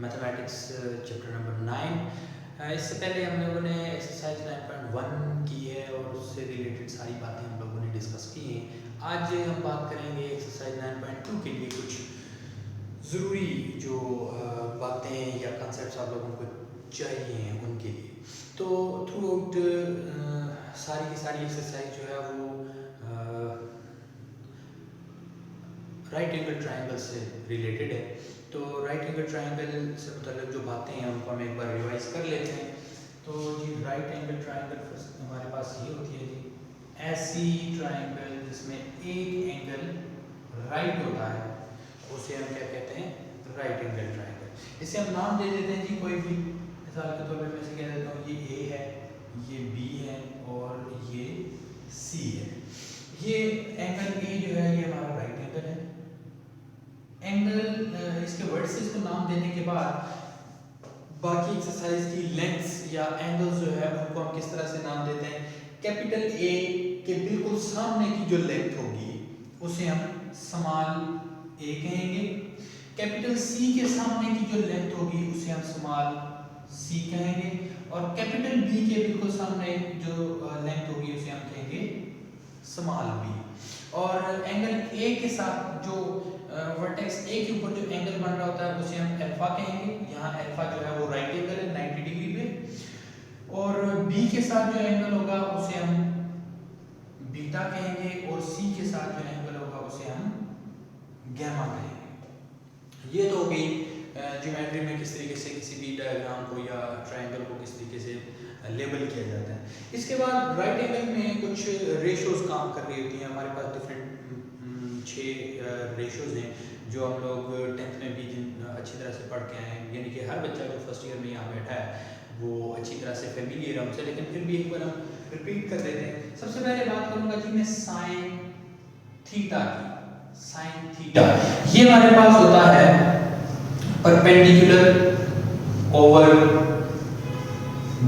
Mathematics chapter number 9। इससे पहले हम लोगों ने एक्सरसाइज 9.1 की है और उससे रिलेटेड सारी बातें हम लोगों ने डिस्कस की हैं। आज हम बात करेंगे एक्सरसाइज 9.2 के लिए कुछ ज़रूरी जो बातें या कंसेप्ट आप लोगों को चाहिए हैं उनके लिए। तो थ्रू आउट सारी की सारी एक्सरसाइज जो है वो राइट एंगल ट्रायंगल से रिलेटेड है। तो राइट एंगल ट्रायंगल से मतलब जो बातें हैं उनको हम एक बार रिवाइज कर लेते हैं। तो जी राइट एंगल ट्रायंगल हमारे पास ये होती है जी ऐसी ट्रायंगल जिसमें एक एंगल राइट होता है, उसे हम क्या कहते हैं? Right angle triangle. इसे हम नाम दे देते हैं जी कोई भी, मिसाल के तौर पर मैं से कह देता हूँ ये ए है, ये बी है और ये सी है। ये एंगल ए जो है ये हमारा राइट एंगल है। एंगल इसके वर्ड से इसको नाम देने के बाद बाकी एक्सरसाइज की लेंथ्स या एंगल्स जो है उनको हम किस तरह से नाम देते हैं? कैपिटल ए के बिल्कुल सामने की जो लेंथ होगी उसे हम स्मॉल ए कहेंगे। कैपिटल सी के सामने की जो लेंथ होगी उसे हम स्मॉल सी कहेंगे और कैपिटल बी के बिल्कुल सामने जो लेंथ होगी उसे हम कहेंगे स्मॉल बी। और एंगल ए के साथ जो वर्टेक्स ए के ऊपर जो एंगल बन रहा होता है उसे हम अल्फा कहेंगे। यहाँ अल्फा जो है वो राइट एंगल है 90 डिग्री पे। और बी के साथ जो एंगल होगा उसे हम बीटा कहेंगे और सी के साथ जो एंगल होगा उसे हम गैमा कहेंगे। ये तो हो गई ज्योमेट्री में किस तरीके से किसी भी डायग्राम को या ट्रायंगल को किस तरीके से लेबल किया जाता है। इसके बाद राइट एंगल में कुछ रेशियोज काम कर रही होती हैं। हमारे पास डिफरेंट 6 रेशियोज हैं जो हम लोग 10th में भी अच्छी तरह से पढ़ के आए हैं, यानी कि हर बच्चा जो फर्स्ट ईयर में यहाँ बैठा है वो अच्छी तरह से फेमिलियर है उनसे, लेकिन फिर भी एक बार हम रिपीट कर देते हैं। सबसे पहले बात करूंगा जी मैं साइन थीटा की। साइन थीटा ये हमारे पास होता है परपेंडिकुलर ओवर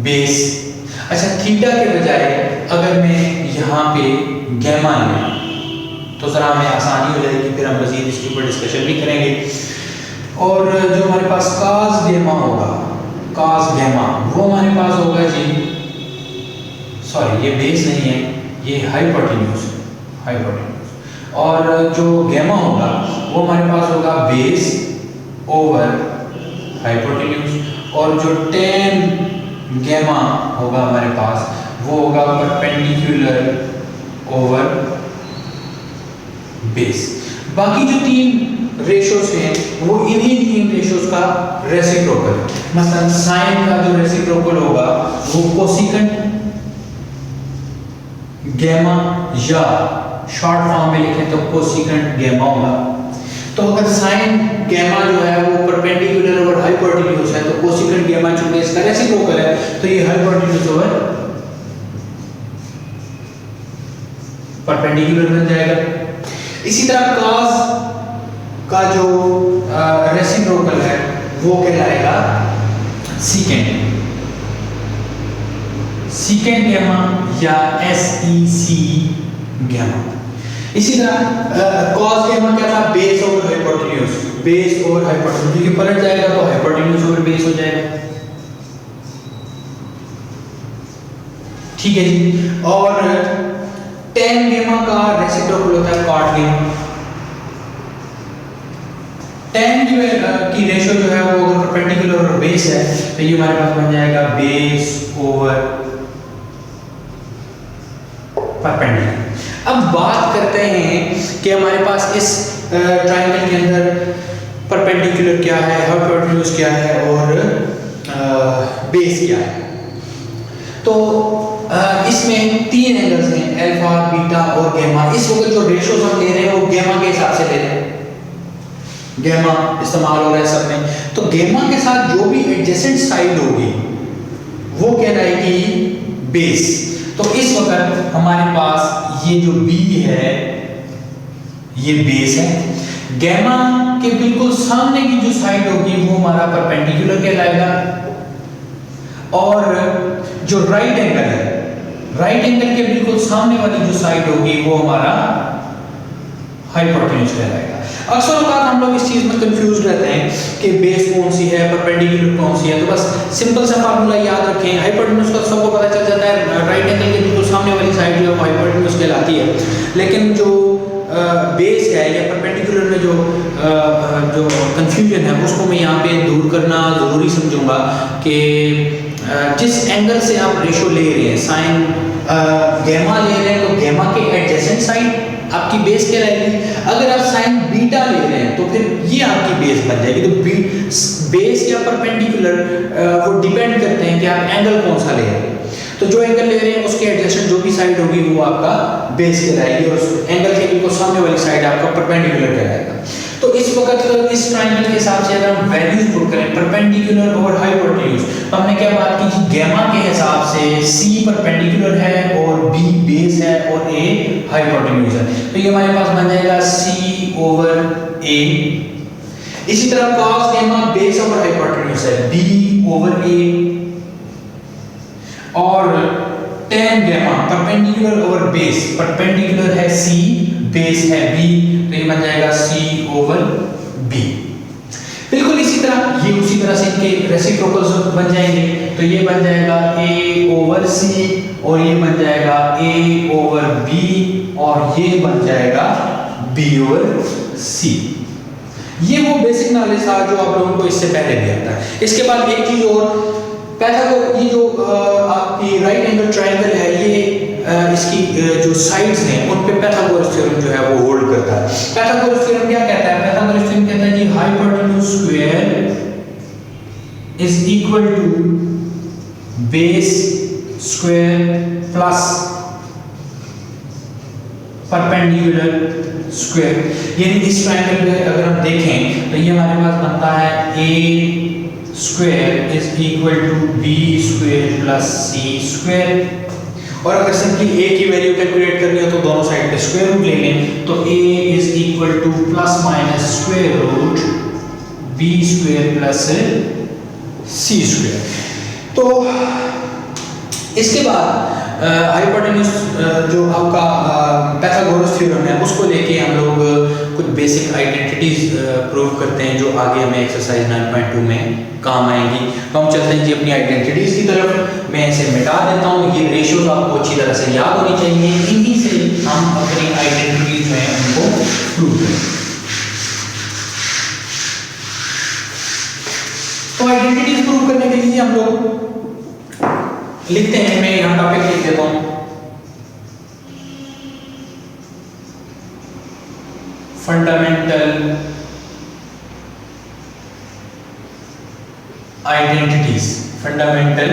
बेस। अच्छा, थीटा के बजाय अगर मैं यहाँ पे गैमा लूं तो जरा हमें आसानी हो जाएगी, फिर हम मजीद इसके ऊपर डिस्कशन भी करेंगे। और जो हमारे पास काज गैमा होगा, काज गैमा वो हमारे पास होगा जी, सॉरी ये बेस नहीं है, ये हाइपोटेन्यूज। और जो गैमा होगा वो हमारे पास होगा बेस ओवर हाइपोटेन्यूज। और जो टेन गैमा होगा हमारे पास वो होगा परपेंडिकुलर ओवर बेस। बाकी जो 3 रेशियोज हैं वो इन्हीं 3 रेशियोज का रेसिप्रोकल है। मसलन साइन का जो रेसिप्रोकल होगा वो कोसिकेंट गैमा या शॉर्ट फॉर्म में लिखें तो कोसिकेंट गैमा होगा। तो अगर साइन गैमा जो है वो परपेंडिकुलर ओवर हाइपोटेन्यूज है तो कोसिकेंट गैमा चूंकि इसका रेसिप्रोकल है तो ये हाइपोटेन्यूज ओवर परपेंडिकुलर बन जाएगा। इसी तरह cos का जो रेसिप्रोकल है वो कहलाएगा सीकेंट गैमा या SEC गैमा। इसी तरह cos गैमा क्या था? Base over hypotenuse. Base over hypotenuse क्योंकि पलट जाएगा तो हाइपोटेन्यूज ओवर बेस हो जाएगा। ठीक है जी। और tan गैमा का रेसिप्रोकल होता है cot गैमा। tan की रेशियो जो है वो अगर परपेंडिकुलर और बेस है तो ये हमारे पास बन जाएगा बेस ओवर परपेंडिकुलर। अब बात करते हैं कि हमारे पास इस ट्रायंगल के अंदर परपेंडिकुलर क्या है, हाइपोटेन्यूज क्या है और बेस क्या है। तो इसमें 3 एंगल्स हैं, अल्फा, बीटा और गैमा। इस वक्त जो रेशियोज हम ले रहे हैं वो गैमा के हिसाब से ले रहे हैं। गैमा इस्तेमाल हो रहा है सब में। तो गैमा के साथ जो भी एडजेसेंट साइड होगी वो कहलाएगी बेस। तो इस वक्त हमारे पास ये जो बी है ये बेस है। गैमा के बिल्कुल सामने की जो साइड होगी वो हमारा परपेंडिकुलर कहलाएगा। और जो राइट एंगल है, राइट एंगल के बिल्कुल सामने वाली जो साइड होगी वो हमारा हाइपोटेन्यूज कहलाएगा। अक्सर औक़ात हम लोग इस चीज़ में कंफ्यूज रहते हैं कि बेस कौन सी है, परपेंडिकुलर कौन सी है। तो बस सिंपल सा फार्मूला याद रखें, हाइपोटेन्यूज का सबको पता चल जाता है, राइट एंगल के बिल्कुल सामने वाली साइड जो है हाइपोटेन्यूज कहलाती है। लेकिन जो बेस है या परपेंडिकुलर में जो कंफ्यूजन है उसको मैं यहाँ पे दूर करना ज़रूरी समझूंगा कि जिस एंगल से आप रेशो ले रहे हैं, साइन गैमा ले रहे हैं, तो गैमा के एडजेसेंट साइड आपकी बेस कहलाएगी। अगर आप साइन बीटा ले रहे हैं तो फिर ये आपकी बेस बन जाएगी। तो बेस या परपेंडिकुलर वो डिपेंड करते हैं कि आप एंगल कौन सा ले रहे हैं। तो जो एंगल ले रहे हैं उसके एडजेसेंट जो भी साइड होगी वो आपका बेस कहलाएगी, और एंगल के बिल्कुल सामने वाली साइड आपका परपेंडिकुलर कहलाएगा। तो इस वक्त इस ट्रायंगल के हिसाब से अगर हम वैल्यूज पुट करें परपेंडिकुलर और हाइपोटेन्यूज, तो हमने क्या बात की जी, गैमा के हिसाब से सी परपेंडिकुलर है और बी बेस है और ए हाइपोटेन्यूज है। तो ये हमारे पास बन जाएगा सी ओवर ए। इसी तरह कॉस गैमा बेस और हाइपोटेन्यूज है, बी ओवर ए। और tan gamma perpendicular over base, perpendicular है सी, बेस है बी, तो ये बन जाएगा सी ओवर बी। बिल्कुल इसी तरह ये उसी तरह से इनके रेसिप्रोकल्स बन जाएंगे। तो ये बन जाएगा a ओवर सी और ये बन जाएगा a ओवर b और ये बन जाएगा b ओवर c। ये वो बेसिक नॉलेज था जो आप लोगों को इससे पहले भी आता है। इसके बाद एक चीज और, पैथागोरस, ये जो आपकी राइट एंगल ट्रायंगल है, ये इसकी जो साइड्स हैं उन पे पैथागोरस थ्योरम जो है वो होल्ड करता है। पैथागोरस थ्योरम क्या कहता है? पैथागोरस थ्योरम कहता है जी hypotenuse square is equal to base square plus perpendicular square. यानी इस ट्रायंगल में अगर हम देखें तो ये हमारे पास बनता है a square is equal to b square plus C square. और अगर सिंपली a की वैल्यू कैलकुलेट करनी हो तो दोनों साइड पे स्क्वायर रूट ले लें, तो a is equal to plus minus square root b square plus c square. तो इसके बाद हाइपोटेन्यूज जो आपका पैथागोरस थ्योरम है उसको लेके हम लोग कुछ बेसिक आइडेंटिटीज प्रूव करते हैं जो आगे हमें एक्सरसाइज 9.2 में काम आएंगी। तो हम चलते हैं जी अपनी आइडेंटिटीज की तरफ। मैं इसे मिटा देता हूँ, ये रेशियोज आपको अच्छी तरह से याद होनी चाहिए, इन्हीं से हम अपनी आइडेंटिटीज जो हैं उनको प्रूव करें। तो आइडेंटिटीज प्रूव करने के लिए हम लोग लिखते हैं, मैं यहाँ टॉपिक लिख देता हूँ, फंडामेंटल आइडेंटिटीज। फंडामेंटल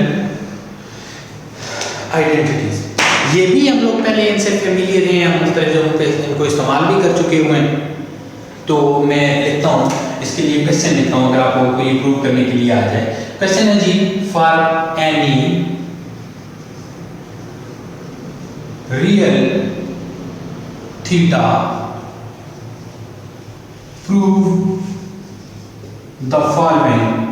आइडेंटिटीज ये भी हम लोग पहले इनसे फेमिलियर हैं, हम मुख्तलिफ जगहों पे इनको इस्तेमाल भी कर चुके हुए हैं। तो मैं लिखता हूँ, इसके लिए क्वेश्चन लिखता हूँ अगर आप लोगों को ये प्रूव करने के लिए आ जाए। क्वेश्चन है जी, for any real theta prove the following.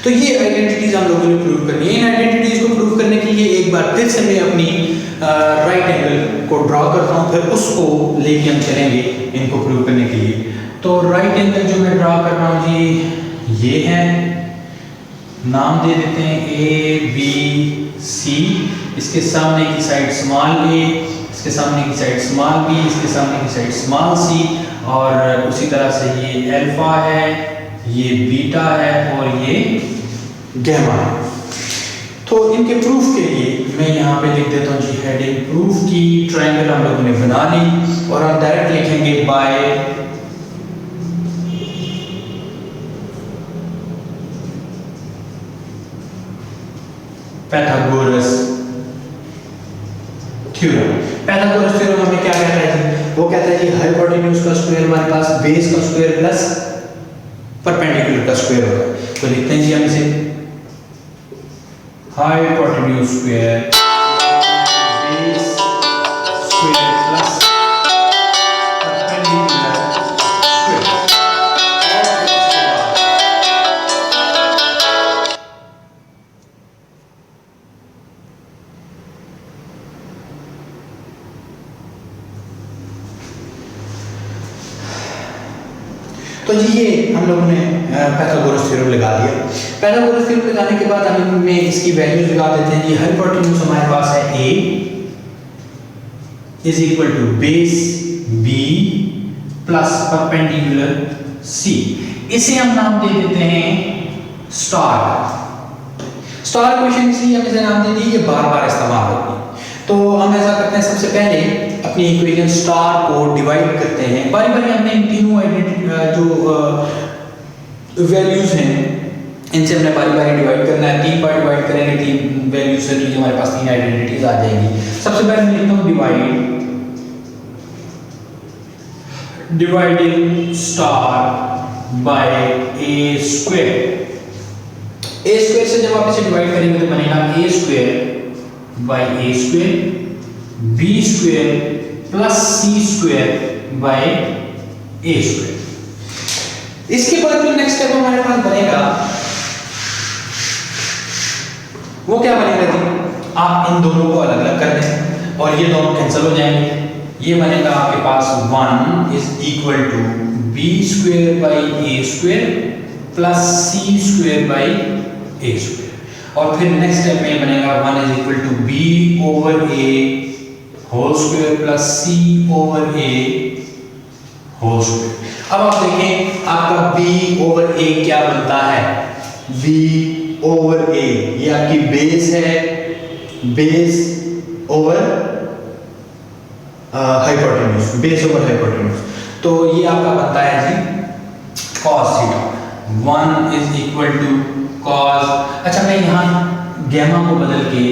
तो ये आइडेंटिटीज हम लोगों ने प्रूव करनी है। इन आइडेंटिटीज को प्रूव करने के लिए एक बार फिर से मैं अपनी राइट एंगल को ड्रॉ करता हूँ, फिर उसको लेके हम चलेंगे इनको प्रूव करने के लिए। तो राइट एंगल जो मैं ड्रॉ कर रहा हूँ जी ये है, नाम दे देते हैं ए बी सी। इसके सामने की साइड स्मॉल ए, इसके सामने की साइड स्मॉल बी, इसके सामने की साइड स्मॉल सी, और उसी तरह से ये अल्फा है, ये बीटा है और ये गैमा है। तो इनके प्रूफ के लिए मैं यहाँ पे लिख देता हूँ जी हेडिंग प्रूफ की ट्रायंगल हम लोगों ने बना ली और हम डायरेक्ट लिखेंगे by Pythagoras theorem. Pythagoras theorem हमें क्या कहता है जी? वो कहता है कि हाइपोटेन्यूज का स्क्वायर हमारे पास बेस का स्क्वायर प्लस परपेंडिकुलर का स्क्वायर होगा। तो लिखते हैं जी हम इसे hypotenuse square base square plus perpendicular square. तो जी ये हम लोगों ने पाइथागोरस थ्योरम लगा दिया। पाइथागोरस थ्योरम लगाने के बाद हम में इसकी वैल्यूज लगा देते हैं। ये हाइपोटेन्यूज हमारे पास है a is equal to base b plus perpendicular c। इसे हम नाम दे देते हैं स्टार। स्टार इक्वेशन इसलिए हम इसे नाम दे दिए, ये बार-बार इस्तेमाल होती है। तो हम ऐसा करते हैं, सबसे पहले अपनी इक्वेशन स्टार को डिवाइड करते हैं। बारी-बारी हमने इन तीनों जो वैल्यूज हैं इनसे हमने बारी-बारी डिवाइड करना है। 3 बार डिवाइड करेंगे 3 वैल्यू से, तो हमारे पास 3 आइडेंटिटीज आ जाएंगी। सबसे पहले मैं लिखता हूं dividing star bye a square. a square से जब आप इसे डिवाइड करेंगे तो बनेगा a square by a square b square plus c square by a square. इसके बाद जो नेक्स्ट स्टेप हमारे पास बनेगा वो क्या बनेगा जी? आप इन दोनों को अलग अलग कर दें और ये दोनों कैंसिल हो जाएंगे। ये बनेगा आपके पास 1 is equal to b square by a square plus c square by a square. और फिर नेक्स्ट स्टेप में बनेगा 1 is equal to b over a whole square plus c over a whole square. अब आप देखें आपका b ओवर a क्या बनता है? b ओवर a ये आपकी बेस है, base over hypotenuse, base over hypotenuse. तो ये आपका बनता है जी cos theta. 1 is equal to cos, अच्छा मैं यहाँ गैमा को बदल के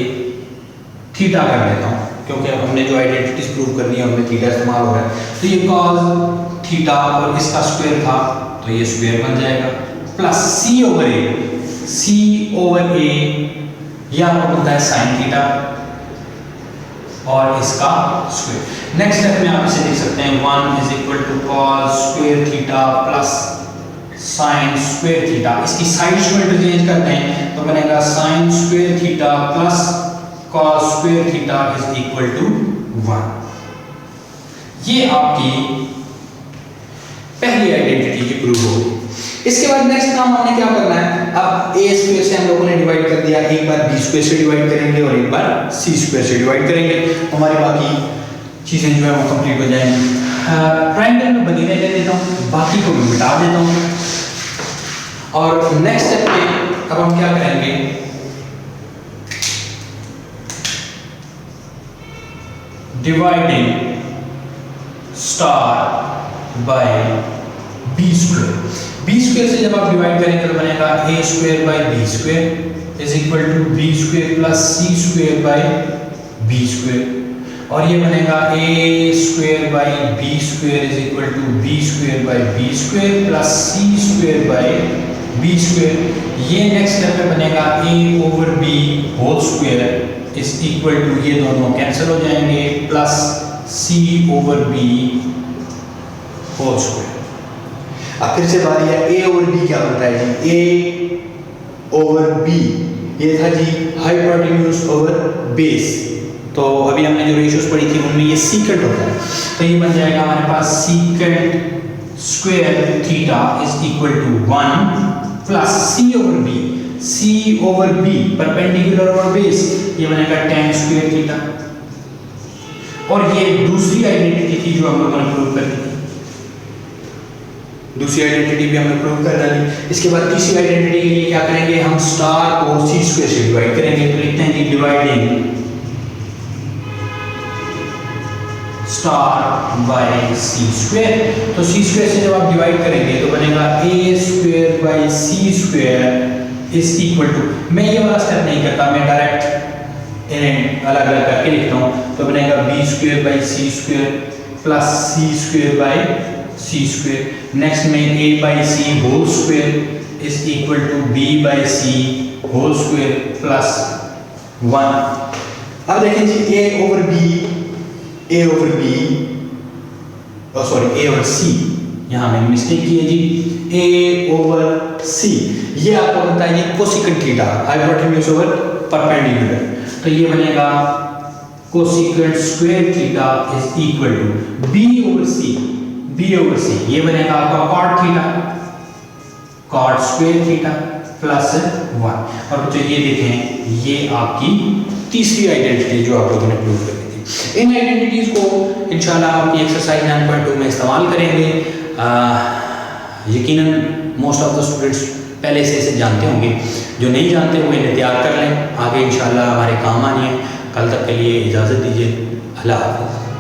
थीटा कर देता हूँ क्योंकि अब हमने जो आइडेंटिटीज प्रूव करनी है उनमें थीटा इस्तेमाल हो रहा है। तो ये cos थीटा और इसका स्क्वायर था तो ये स्क्वायर बन जाएगा plus c over a, c over a ये आपको बनता है sin थीटा और इसका स्क्वायर। नेक्स्ट स्टेप में आप इसे लिख सकते हैं 1 is equal to cos square theta plus sin square theta. इसकी साइड्स को इंटरचेंज करते हैं तो बनेगा sin square theta plus cos square theta is equal to 1। ये आपकी पहली आइडेंटिटी की प्रूव हो गई। इसके बाद नेक्स्ट काम हमने क्या करना है? अब a स्क्वायर से हम लोगों ने डिवाइड कर दिया, एक बार b स्क्वायर से डिवाइड करेंगे और एक बार c स्क्वायर से डिवाइड करेंगे। हमारी बाकी चीजें जो है वो कंप्लीट हो जाएंगी। ट्रायंगल में बनी रहने देता हूँ, बाकी को भी मिटा देता हूँ। और नेक्स्ट स्टेप पे अब हम क्या करेंगे? Dividing star by b square. b square से जब आप डिवाइड करेंगे तो बनेगा a square by b square is equal to b square plus c square by b square. और ये बनेगा a square by b square is equal to b square by b square plus c square by b square. ये next step में बनेगा a over b whole square is equal to, ये दोनों cancel हो जाएंगे, plus c over b whole square. अब फिर से बारी है a ओवर b क्या बनता है जी? a ओवर b ये था जी हाइपोटेन्यूज ओवर बेस। तो अभी हमने जो रेशियोज पढ़ी थी उनमें ये सीकेंट होता है तो ये बन जाएगा हमारे पास secant square theta is equal to 1 plus c over b, c over b perpendicular over base ये बनेगा tan स्क्वायर थीटा। और ये दूसरी आइडेंटिटी थी जो हम लोगों ने प्रूव कर दी थी। दूसरी आइडेंटिटी भी हमने प्रूव कर डाली। इसके बाद तीसरी आइडेंटिटी के लिए क्या करेंगे, हम स्टार को सी स्क्वायर से डिवाइड करेंगे। तो लिखते हैं कि dividing star by C square. तो सी स्क्वायर से जब आप डिवाइड करेंगे तो बनेगा A square by C square is equal to, मैं ये वाला स्टेप नहीं करता, मैं डायरेक्ट इन्हें अलग अलग करके लिखता हूँ। तो बनेगा B square by C square plus C square by C square. Next में A by C whole square is equal to B by C whole square plus 1। अब देखें जी A over B sorry A over C, यहाँ मैंने mistake की है जी, A over C ये आपको बनता है ये cosecant theta, hypotenuse over perpendicular. तो ये बनेगा cosecant square theta is equal to B over C, ये बनेगा आपका cot theta, cot square theta plus 1। और तो ये देखें ये आपकी तीसरी आइडेंटिटी जो आप लोगों ने प्रूव कर दी थी। इन आइडेंटिटीज को इंशाल्लाह आप अपनी एक्सरसाइज 9.2 में इस्तेमाल करेंगे। यकीनन मोस्ट ऑफ द स्टूडेंट्स पहले से इसे जानते होंगे, जो नहीं जानते हुए इन्हें तैयार कर लें, आगे इंशाल्लाह हमारे काम आनी है। कल तक के लिए इजाज़त दीजिए, अल्लाह हाफ़िज़।